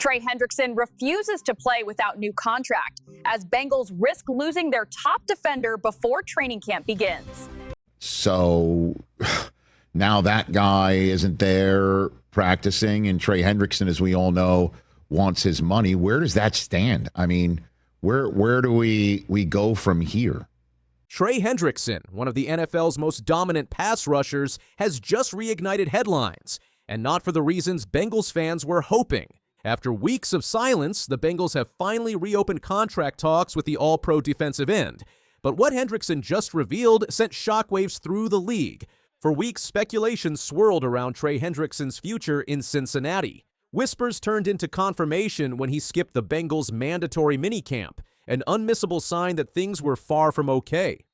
Trey Hendrickson refuses to play without new contract as Bengals risk losing their top defender before training camp begins. So now that guy isn't there practicing, and Trey Hendrickson, as we all know, wants his money. Where does that stand? I mean, where do we go from here? Trey Hendrickson, one of the NFL's most dominant pass rushers, has just reignited headlines, and not for the reasons Bengals fans were hoping. After weeks of silence, the Bengals have finally reopened contract talks with the All-Pro defensive end. But what Hendrickson just revealed sent shockwaves through the league. For weeks, speculation swirled around Trey Hendrickson's future in Cincinnati. Whispers turned into confirmation when he skipped the Bengals' mandatory minicamp, an unmissable sign that things were far from okay.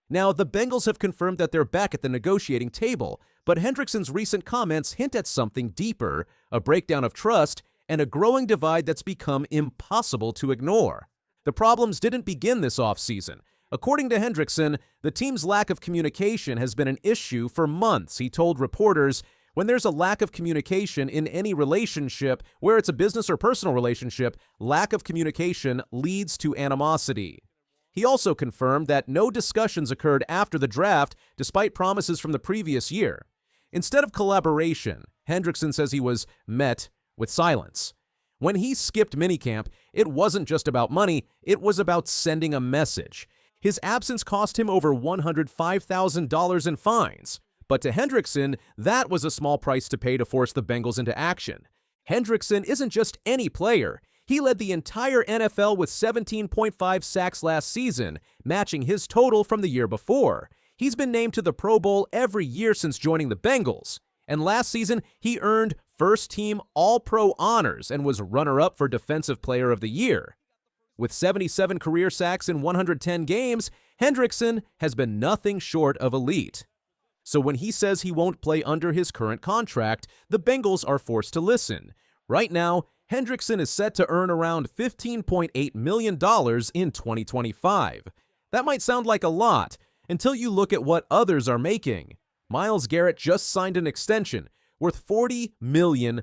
Now, the Bengals have confirmed that they're back at the negotiating table, but Hendrickson's recent comments hint at something deeper, a breakdown of trust, and a growing divide that's become impossible to ignore. The problems didn't begin this offseason. According to Hendrickson, the team's lack of communication has been an issue for months. He told reporters, when there's a lack of communication in any relationship, where it's a business or personal relationship, lack of communication leads to animosity. He also confirmed that no discussions occurred after the draft, despite promises from the previous year. Instead of collaboration, Hendrickson says he was met with silence. When he skipped minicamp, it wasn't just about money, it was about sending a message. His absence cost him over $105,000 in fines. But to Hendrickson, that was a small price to pay to force the Bengals into action. Hendrickson isn't just any player. He led the entire NFL with 17.5 sacks last season, matching his total from the year before. He's been named to the Pro Bowl every year since joining the Bengals. And last season, he earned first-team All-Pro honors and was runner-up for Defensive Player of the Year. With 77 career sacks in 110 games, Hendrickson has been nothing short of elite. So when he says he won't play under his current contract, the Bengals are forced to listen. Right now, Hendrickson is set to earn around $15.8 million in 2025. That might sound like a lot until you look at what others are making. Myles Garrett just signed an extension worth $40 million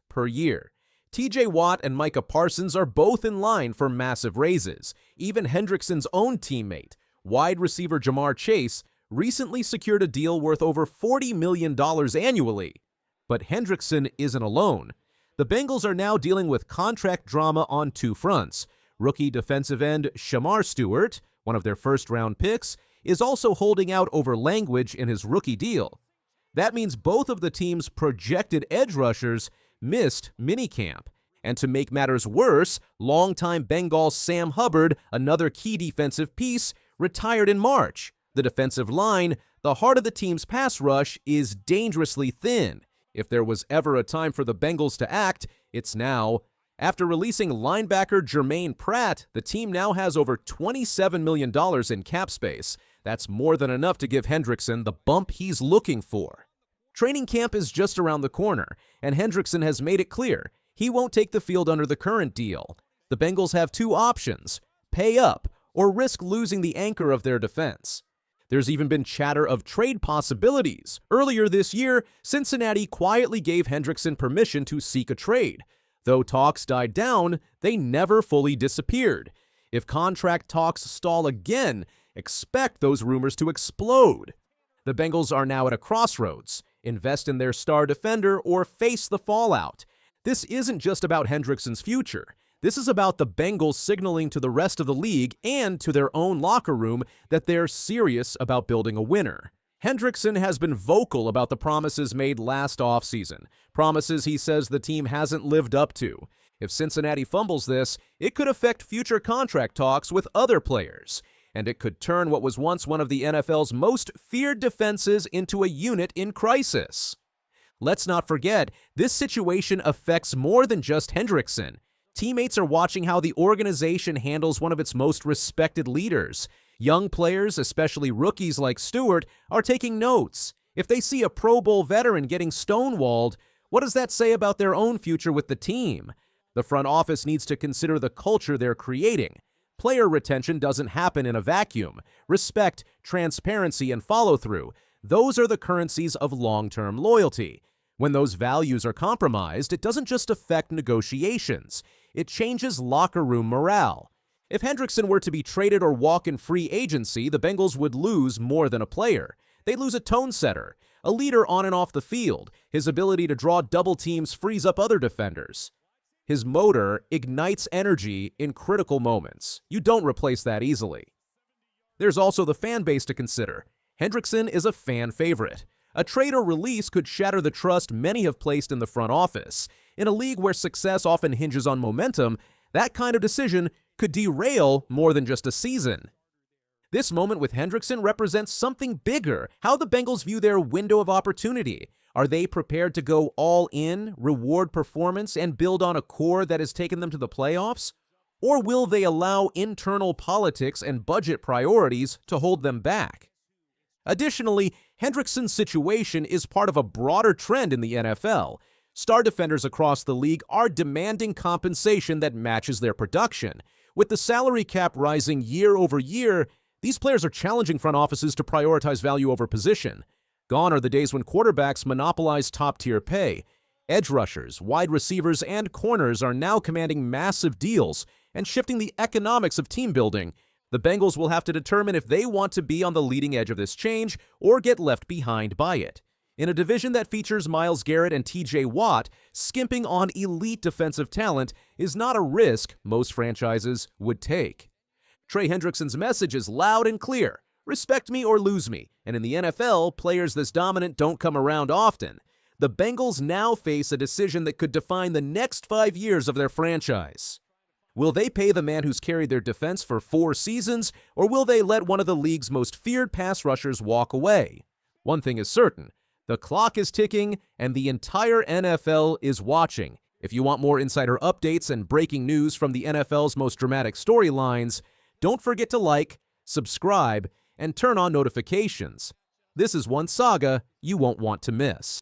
per year. TJ Watt and Micah Parsons are both in line for massive raises. Even Hendrickson's own teammate, wide receiver Jamar Chase, recently secured a deal worth over $40 million annually. But Hendrickson isn't alone. The Bengals are now dealing with contract drama on two fronts. Rookie defensive end Shamar Stewart, one of their first-round picks, is also holding out over language in his rookie deal. That means both of the team's projected edge rushers missed minicamp. And to make matters worse, longtime Bengals Sam Hubbard, another key defensive piece, retired in March. The defensive line, the heart of the team's pass rush, is dangerously thin. If there was ever a time for the Bengals to act, it's now. After releasing linebacker Jermaine Pratt, the team now has over $27 million in cap space. That's more than enough to give Hendrickson the bump he's looking for. Training camp is just around the corner, and Hendrickson has made it clear he won't take the field under the current deal. The Bengals have two options: pay up or risk losing the anchor of their defense. There's even been chatter of trade possibilities. Earlier this year, Cincinnati quietly gave Hendrickson permission to seek a trade. Though talks died down, they never fully disappeared. If contract talks stall again, expect those rumors to explode. The Bengals are now at a crossroads: invest in their star defender or face the fallout. This isn't just about Hendrickson's future. This is about the Bengals signaling to the rest of the league and to their own locker room that they're serious about building a winner. Hendrickson has been vocal about the promises made last offseason, promises he says the team hasn't lived up to. If Cincinnati fumbles this, it could affect future contract talks with other players, and it could turn what was once one of the NFL's most feared defenses into a unit in crisis. Let's not forget, this situation affects more than just Hendrickson. Teammates are watching how the organization handles one of its most respected leaders. Young players, especially rookies like Stewart, are taking notes. If they see a Pro Bowl veteran getting stonewalled, what does that say about their own future with the team? The front office needs to consider the culture they're creating. Player retention doesn't happen in a vacuum. Respect, transparency, and follow-through, those are the currencies of long-term loyalty. When those values are compromised, it doesn't just affect negotiations. It changes locker room morale. If Hendrickson were to be traded or walk in free agency, the Bengals would lose more than a player. They'd lose a tone setter, a leader on and off the field. His ability to draw double teams frees up other defenders. His motor ignites energy in critical moments. You don't replace that easily. There's also the fan base to consider. Hendrickson is a fan favorite. A trade or release could shatter the trust many have placed in the front office. In a league where success often hinges on momentum, that kind of decision could derail more than just a season. This moment with Hendrickson represents something bigger, how the Bengals view their window of opportunity. Are they prepared to go all in, reward performance, and build on a core that has taken them to the playoffs? Or will they allow internal politics and budget priorities to hold them back? Additionally, Hendrickson's situation is part of a broader trend in the NFL. Star defenders across the league are demanding compensation that matches their production. With the salary cap rising year over year, these players are challenging front offices to prioritize value over position. Gone are the days when quarterbacks monopolized top-tier pay. Edge rushers, wide receivers, and corners are now commanding massive deals and shifting the economics of team building. The Bengals will have to determine if they want to be on the leading edge of this change or get left behind by it. In a division that features Myles Garrett and TJ Watt, skimping on elite defensive talent is not a risk most franchises would take. Trey Hendrickson's message is loud and clear. Respect me or lose me. And in the NFL, players this dominant don't come around often. The Bengals now face a decision that could define the next 5 years of their franchise. Will they pay the man who's carried their defense for 4 seasons, or will they let one of the league's most feared pass rushers walk away? One thing is certain. The clock is ticking, and the entire NFL is watching. If you want more insider updates and breaking news from the NFL's most dramatic storylines, don't forget to like, subscribe, and turn on notifications. This is one saga you won't want to miss.